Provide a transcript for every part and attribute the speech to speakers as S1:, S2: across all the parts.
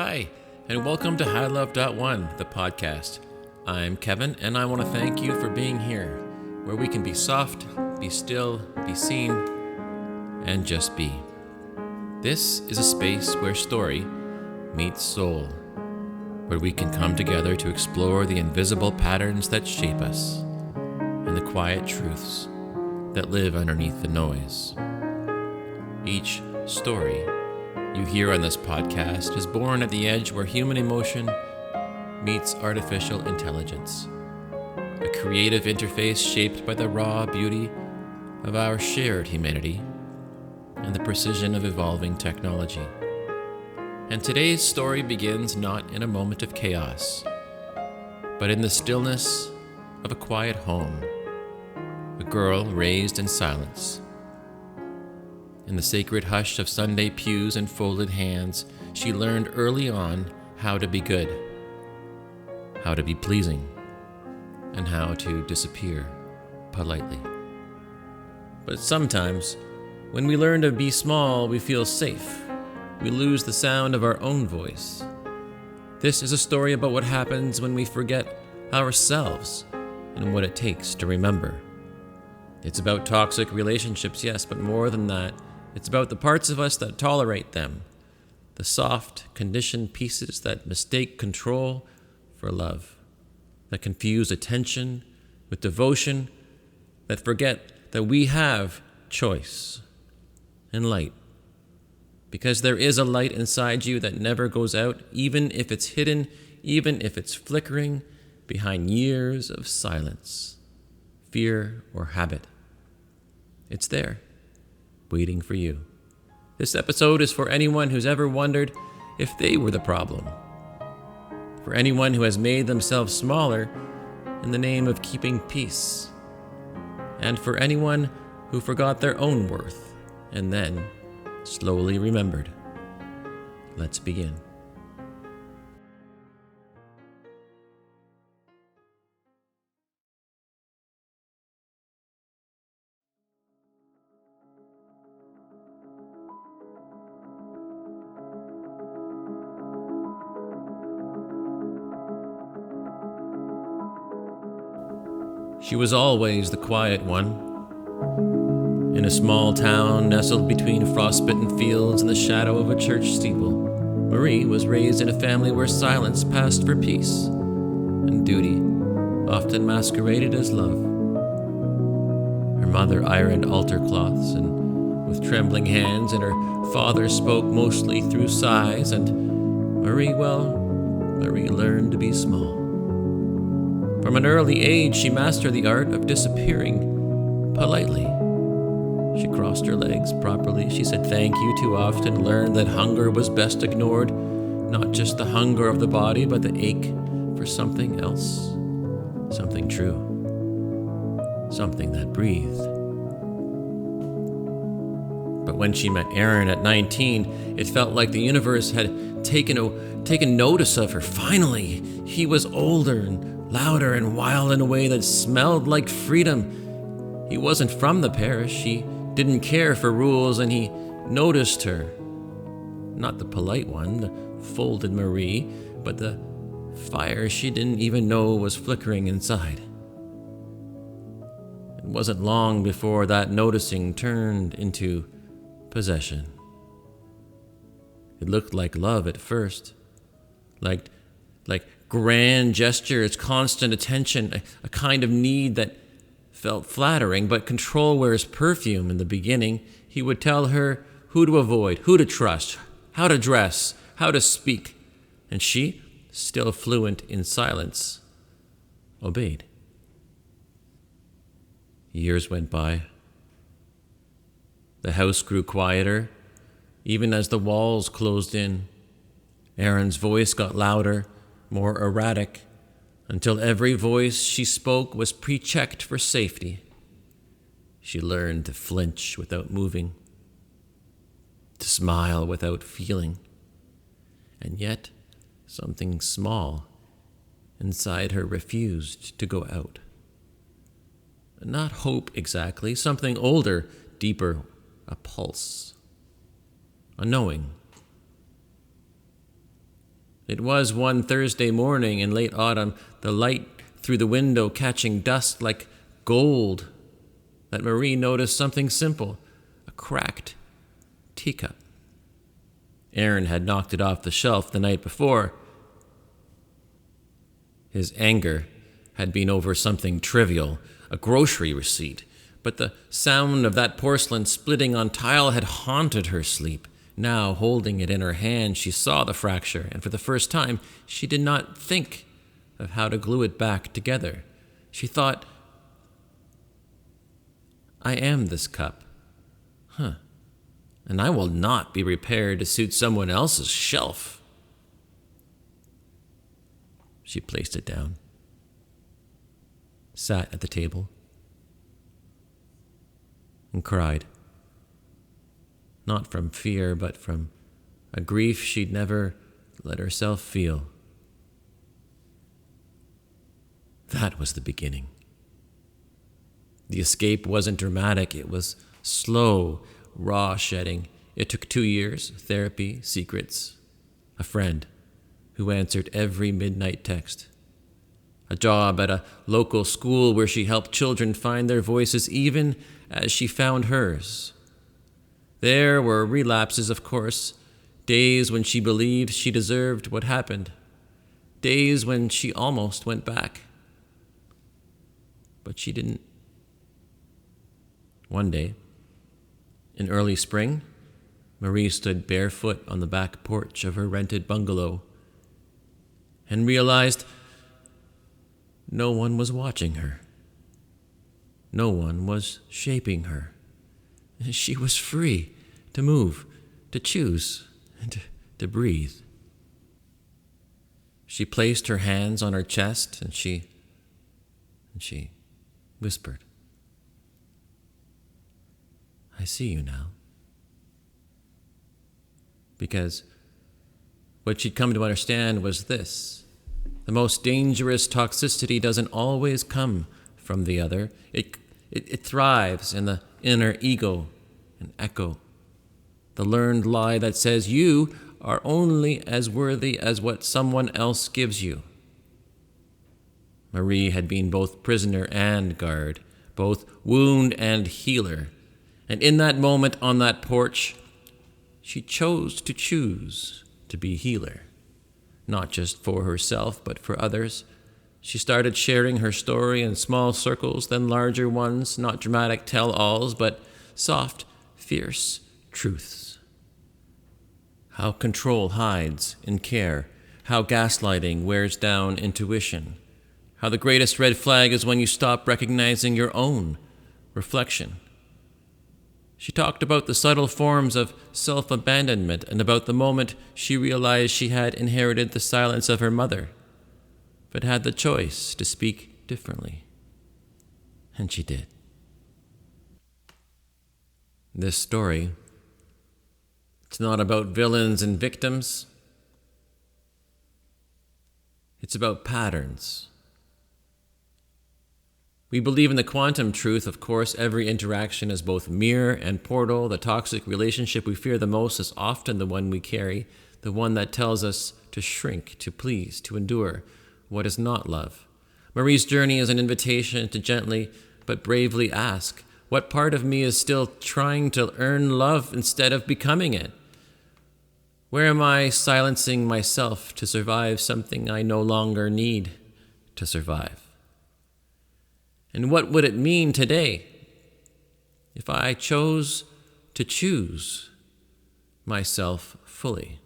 S1: Hi, and welcome to High Love One, the podcast. I'm Kevin, and I want to thank you for being here, where we can be soft, be still, be seen, and just be. This is a space where story meets soul, where we can come together to explore the invisible patterns that shape us and the quiet truths that live underneath the noise. Each story you hear on this podcast is born at the edge where human emotion meets artificial intelligence, a creative interface shaped by the raw beauty of our shared humanity and the precision of evolving technology. And today's story begins not in a moment of chaos, but in the stillness of a quiet home, a girl raised in silence. In the sacred hush of Sunday pews and folded hands, she learned early on how to be good, how to be pleasing, and how to disappear politely. But sometimes, when we learn to be small, we feel safe. We lose the sound of our own voice. This is a story about what happens when we forget ourselves and what it takes to remember. It's about toxic relationships, yes, but more than that, it's about the parts of us that tolerate them, the soft, conditioned pieces that mistake control for love, that confuse attention with devotion, that forget that we have choice and light. Because there is a light inside you that never goes out, even if it's hidden, even if it's flickering behind years of silence, fear, or habit. It's there, waiting for you. This episode is for anyone who's ever wondered if they were the problem. For anyone who has made themselves smaller in the name of keeping peace. And for anyone who forgot their own worth and then slowly remembered. Let's begin. She was always the quiet one. In a small town nestled between frostbitten fields and the shadow of a church steeple, Marie was raised in a family where silence passed for peace, and duty often masqueraded as love. Her mother ironed altar cloths and with trembling hands, and her father spoke mostly through sighs, and Marie learned to be small. From an early age, she mastered the art of disappearing politely. She crossed her legs properly. She said thank you too often, learned that hunger was best ignored, not just the hunger of the body, but the ache for something else, something true, something that breathed. But when she met Aaron at 19, it felt like the universe had taken notice of her. Finally, he was older and louder and wild in a way that smelled like freedom. He wasn't from the parish. He didn't care for rules, and he noticed her. Not the polite one, the folded Marie, but the fire she didn't even know was flickering inside. It wasn't long before that noticing turned into possession. It looked like love at first, like grand gestures, constant attention, a kind of need that felt flattering, but control wears perfume. In the beginning, he would tell her who to avoid, who to trust, how to dress, how to speak, and she, still fluent in silence, obeyed. Years went by. The house grew quieter, even as the walls closed in. Aaron's voice got louder, more erratic, until every voice she spoke was pre-checked for safety. She learned to flinch without moving, to smile without feeling, and yet something small inside her refused to go out. Not hope exactly, something older, deeper, a pulse, a knowing. It was one Thursday morning in late autumn, the light through the window catching dust like gold, that Marie noticed something simple, a cracked teacup. Aaron had knocked it off the shelf the night before. His anger had been over something trivial, a grocery receipt, but the sound of that porcelain splitting on tile had haunted her sleep. Now, holding it in her hand, she saw the fracture, and for the first time, she did not think of how to glue it back together. She thought, I am this cup. And I will not be repaired to suit someone else's shelf. She placed it down, sat at the table, and cried. Not from fear, but from a grief she'd never let herself feel. That was the beginning. The escape wasn't dramatic, it was slow, raw shedding. It took 2 years, therapy, secrets, a friend who answered every midnight text, a job at a local school where she helped children find their voices even as she found hers. There were relapses, of course, days when she believed she deserved what happened, days when she almost went back. But she didn't. One day, in early spring, Marie stood barefoot on the back porch of her rented bungalow and realized no one was watching her. No one was shaping her. She was free to move, to choose, and to breathe. She placed her hands on her chest and she whispered, I see you now. Because what she'd come to understand was this: the most dangerous toxicity doesn't always come from the other. It thrives in the inner ego and echo, the learned lie that says you are only as worthy as what someone else gives you. Marie had been both prisoner and guard, both wound and healer. And in that moment on that porch, she chose to be healer, not just for herself, but for others. She started sharing her story in small circles, then larger ones, not dramatic tell-alls, but soft, fierce truths. How control hides in care, how gaslighting wears down intuition, how the greatest red flag is when you stop recognizing your own reflection. She talked about the subtle forms of self-abandonment and about the moment she realized she had inherited the silence of her mother, but had the choice to speak differently. And she did. This story, it's not about villains and victims. It's about patterns. We believe in the quantum truth, of course. Every interaction is both mirror and portal. The toxic relationship we fear the most is often the one we carry, the one that tells us to shrink, to please, to endure what is not love. Marie's journey is an invitation to gently but bravely ask, what part of me is still trying to earn love instead of becoming it? Where am I silencing myself to survive something I no longer need to survive? And what would it mean today if I chose to choose myself fully?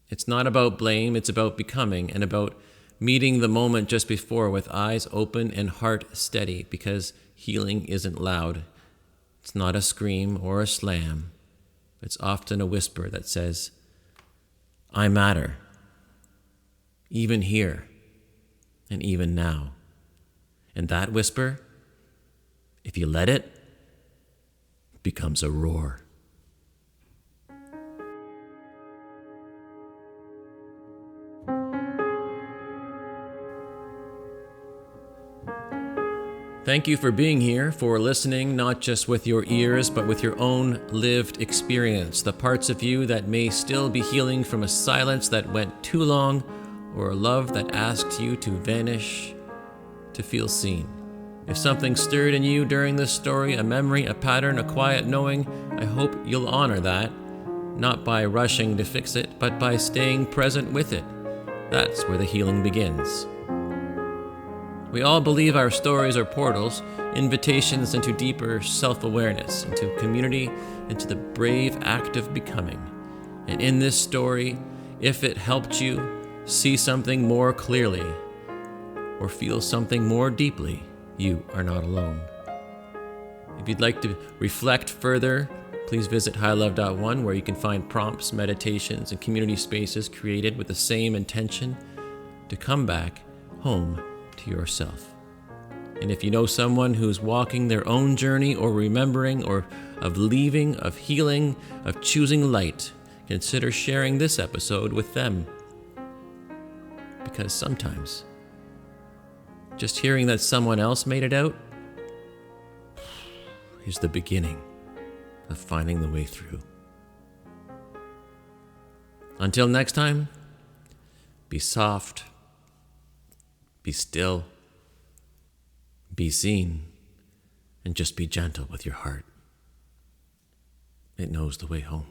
S1: It's not about blame, it's about becoming and about meeting the moment just before with eyes open and heart steady, because healing isn't loud. It's not a scream or a slam. It's often a whisper that says, I matter, even here and even now. And that whisper, if you let it, becomes a roar. Thank you for being here, for listening not just with your ears, but with your own lived experience, the parts of you that may still be healing from a silence that went too long, or a love that asked you to vanish, to feel seen. If something stirred in you during this story, a memory, a pattern, a quiet knowing, I hope you'll honor that, not by rushing to fix it, but by staying present with it. That's where the healing begins. We all believe our stories are portals, invitations into deeper self-awareness, into community, into the brave act of becoming. And in this story, if it helped you see something more clearly or feel something more deeply, you are not alone. If you'd like to reflect further, please visit highlove.one, where you can find prompts, meditations, and community spaces created with the same intention to come back home to yourself. And if you know someone who's walking their own journey or remembering or of leaving, of healing, of choosing light, consider sharing this episode with them. Because sometimes just hearing that someone else made it out is the beginning of finding the way through. Until next time, be soft, be still, be seen, and just be gentle with your heart. It knows the way home.